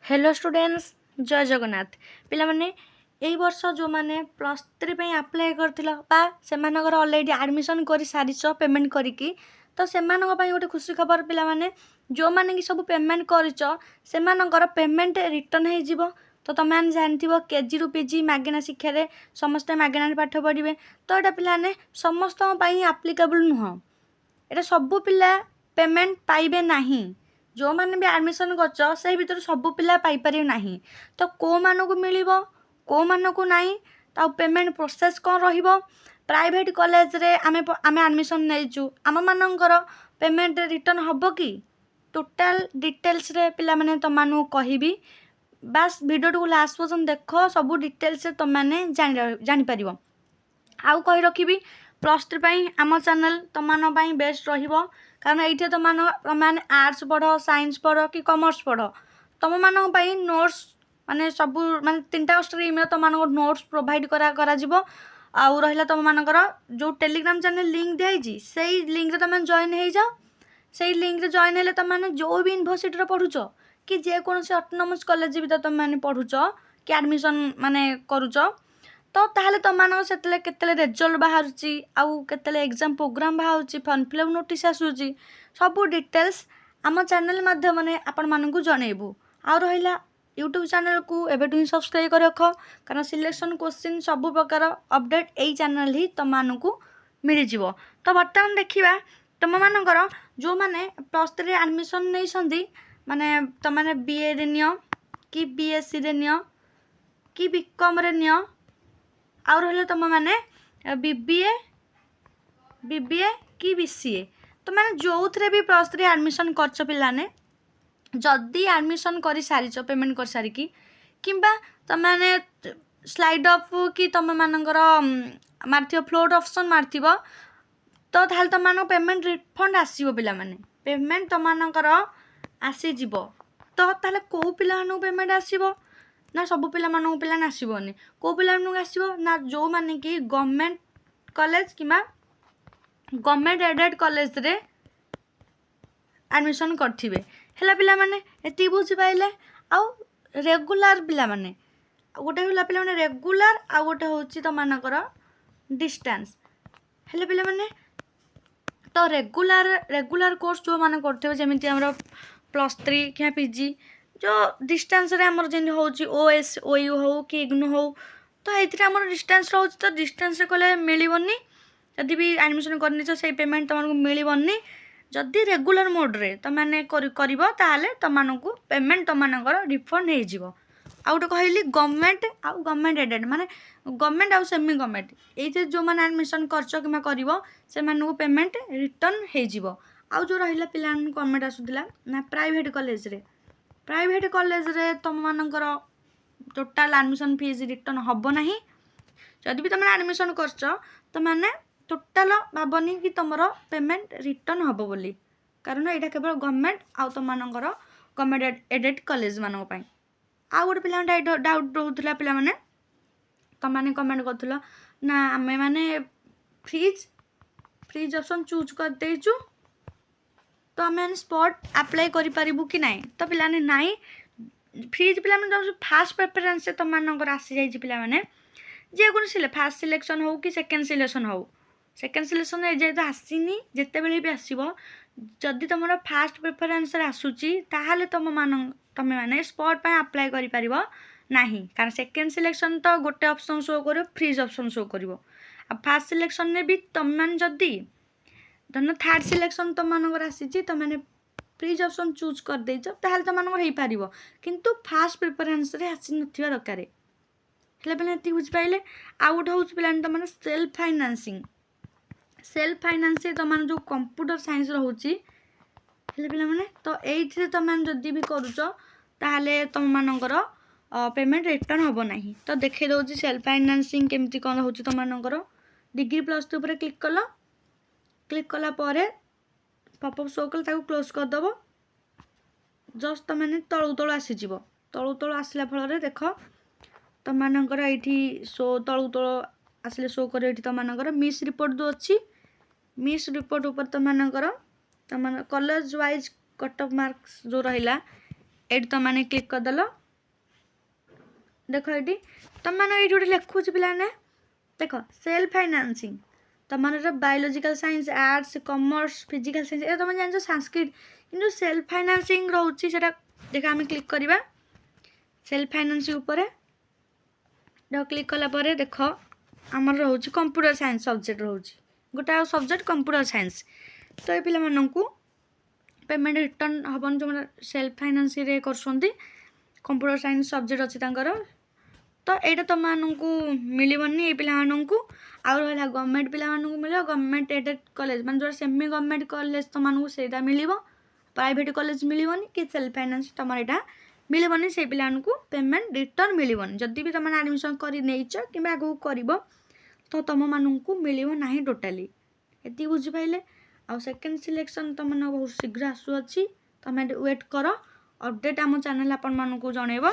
Hello students जय जगन्नाथ पिला माने एई वर्ष जो माने प्लस 3 पे अप्लाई करथिलो बा सेमानकर ऑलरेडी एडमिशन करि सारिचो पेमेंट करिकी तो सेमानक पई गोटे खुशी खबर पिला माने जो माने की सब पेमेंट करिचो सेमानकर पेमेंट रिटर्न हे जिवो। तो तुम मैंने जानथिबो केजी रु पीजी मागेना शिक्षा रे समस्त मागेना पाठ पढ़िबे। तो एटा पिला ने समस्त पई एप्लीकेबल नुह। एटा सब पिला पेमेंट पाइबे नाही। जो माने भी एडमिशन करछ से भीतर सब पिला पाई पारे नाही। तो को मानको मिलिबो को मानको नाही ता पेमेंट प्रोसेस कोन रहिबो। प्राइवेट कॉलेज रे आमे एडमिशन नेजु आम मानकर पेमेंट रिटर्न हबो कि टोटल डिटेल्स रे पिला माने त मानु कहिबी। बस वीडियो टू लास्ट पर्यंत देखो सब डिटेल्स तुम मैंने जानी पारिबो। आउ कहि रखिबी प्लस 3 पई आम चैनल तुम मान पई बेस्ट रहिबो। कारण ये तुम मैंने आर्ट्स पढ़ साइंस पढ़ कि कॉमर्स पढ़ तुम मान नोट्स माने सब माने 3टा स्ट्रीम तुम मान नोट्स प्रोवाइड करा जिवो। आउ रहिला तुम मानकर जो टेलीग्राम चैनल लिंक दिखाई से लिंक रे तुम जॉइन हो जाओ। से लिंक रे जॉइन हेले तुम मैंने जो भी यूनिवर्सिटी रे पढ़ुच कि जेकोसी ऑटोनोमस कॉलेज भी तुम मैंने पढ़ुच कि एडमिशन माने करूच तो ताहले तुम मानक सेतले केतले रिजल्ट बाहरुची आउ केतले एग्जाम प्रोग्राम बाहरुची फॉर्म फिलअप नोटिस आसुची सब डिटेल्स आम चैनल माध्यम ने आपण मानकु जणेबू। आ रहिला यूट्यूब चैनल को एबेटू ही सब्सक्राइब कर रख कारण सिलेक्शन क्वेश्चन सब प्रकार अपडेट एई चैनल ही तुम मानकु मिल जिवो। तो बर्तमान देखिबा तुम मानकर जो माने प्लस 3 एडमिशन नै संदी माने तुम माने बीए रे नियो कि बीएससी रे नियो कि बीकॉम रे नियो आ रहिला तुम माने बीबीए कि बीसीए तो मैंने जो थे भी प्लस 3 एडमिशन करछ पिलाने जदि एडमिशन कर सारिच पेमेंट कर सारिकी किंबा तुम मैंने स्लाइड अफ कि तुम मानकर मारथिबो फ्लोट ऑप्शन मारथिबो तो ताहले तुम मान पेमेंट रिफंड आसीबो पिला माने पेमेंट तुम मानकर आसी जिवो। तो ताहले को पिला मानू पेमेंट आसीबो ना सब पिला मानू पिला आसीबोनी को पिला मानू आसीबो ना जो माने कि government college keema government aided college रे एडमिशन करथिबे हैला पिला माने एति बुझी पाइले। आउ रेगुलर पिला माने गोटे होला पिला माने रेगुलर आ गोटे होची त मानकर डिस्टेंस हैला पिला माने तो रेगुलर कोर्स जो माने करथिबे जेमिति हमरो प्लस 3 कि पीजी जो डिस्टेंस रे हमर जेन होची ओएस ओयू हो कि इग्नू हो तो एथिरा हमर डिस्टेंस रहउची तो डिस्टेंस रे कोले मिलिबोनी जदि भी एडमिशन करनी छ से पेमेंट तुमको मिलिबोनी। जदि रेगुलर मोड रे त माने करिवो ताहाले तुमको पेमेंट तुमनकर रिफंड हे जिवो। आ गोटे कहली गवर्नमेंट एडेड माने गवर्नमेंट आउ सेमी गवर्नमेंट एथे जो माने एडमिशन करछ किमा करिवो से मानकु पेमेंट रिटर्न हे जिवो। आउ जो रहिला पिला कमेंट आसुदिला ना प्राइवेट कॉलेज रे तुम मानकर टोटल एडमिशन फीस रिटर्न हबो नाही। जदि भी तुम एडमिशन करछ तो माने टोटल भाबनी कि तुमरो पेमेंट रिटर्न हबो बोली कारण एटा केवल गवर्नमेंट आउ तुम मानकर गवर्नमेंट एडेड कॉलेज मानक पई। आ गोटे पिला डाउट रहउतला पिला माने तुम माने कमेंट करथुला ना आमे माने फ्रीज ऑप्शन चूज कर देचु तो आमे स्पॉट अप्लाई करि परिबु कि नाही तो पिला ने नाही फ्रीज पिला माने फास्ट प्रेफरेंस से तुम मानकर आसी जाई पिला माने जे कोन फास्ट सिलेक्शन हो कि सेकंड सिलेक्शन हो सेकंड सिलेक्शन ए जे आसीनी जेते बेले भी आसीबो जदि तुमरो फास्ट प्रेफरेंस रे आसुची ताहाले तुम माने स्पॉट पे अप्लाई करि परिबो नाही कारण सेकंड सिलेक्शन तो गोटे ऑप्शन शो करियो फ्रीज ऑप्शन शो करिवो। आ फास्ट सिलेक्शन ने भी तुम मान जदि धन थर्ड सिलेक्शन तुम मानकर आसीची तुम माने फ्रीज ऑप्शन चूज कर देइछो ताहाले तुम मानकर हेई पारिबो किंतु फास्ट प्रेफरेंस रे आसी नथिबा दरकारे हेले पिला एति बुझ पाइले। आ गोटे होउछ पिला तुम माने सेल्फ फाइनेंसिंग तुम माने जो कंप्यूटर साइंस रहउची हेले पिला माने तो एइथिरे तुम माने जदि भी करूछ ताहाले तुम मानकर पेमेंट रिटर्न हबो नाही। तो देखै दउची सेल्फ फाइनेंसिंग केमति कोन होउची तुम मानकर डिग्री प्लस 2 ऊपर क्लिक कला परे पॉपअप शो कल ताको क्लोज कर दबो जस्ट तुम माने तळु आसी जिवो तळु आसला फल रे देखो तुम मानकर एठी शो तळु आसले शो करे एठी तुम मानकर मिस रिपोर्ट दो अछि मिस रिपोर्ट ऊपर तुम मानकर college wise cut off marks जो रहिला एठी तुम मैंने क्लिक करदेल देख ये तुम मैंने ये गोटे लिखुच पाने देख सेल्फ फाइनान्सिंग तुम biological science arts commerce physical science ये तुम जान संस्कृत कि सेल्फ फाइनान्सिंग रोचे से देख आम क्लिक करवा सेल्फ फाइनान्सिंग उपर क्लिक कलापर देख आमर रोचे कंप्यूटर साइंस सब्जेक्ट रोचे गोटे सब्जेक्ट कंप्यूटर साइंस तो ये पिला माननकु पेमेंट रिटर्न हबन जो सेल्फ फाइनान्स रे करछंती कंप्यूटर साइंस सब्जेक्ट अच्छी तो यहाँ तुम मानू मिलबनी ये पिला आउ रहा गवर्नमेंट पिला मिल गवर्नमेंट एडेड कॉलेज मान जो सेमी गवर्नमेंट कॉलेज तुम से मिल प्राइवेट कॉलेज मिलबनी कि सेल्फ फाइनान्स तुम यहाँ मिलबनी से पिला पेमेंट रिटर्न मिलबनी जदि भी तुम एडमिशन कर कि आगू कर तो तुम मानू मिल ना टोटाली ये बुझिपारे आ सेकेंड सिलेक्शन तुम बहुत शीघ्र आसुअछि तुम वेट कर अपडेट आम चैनल आपण मानू जनइब।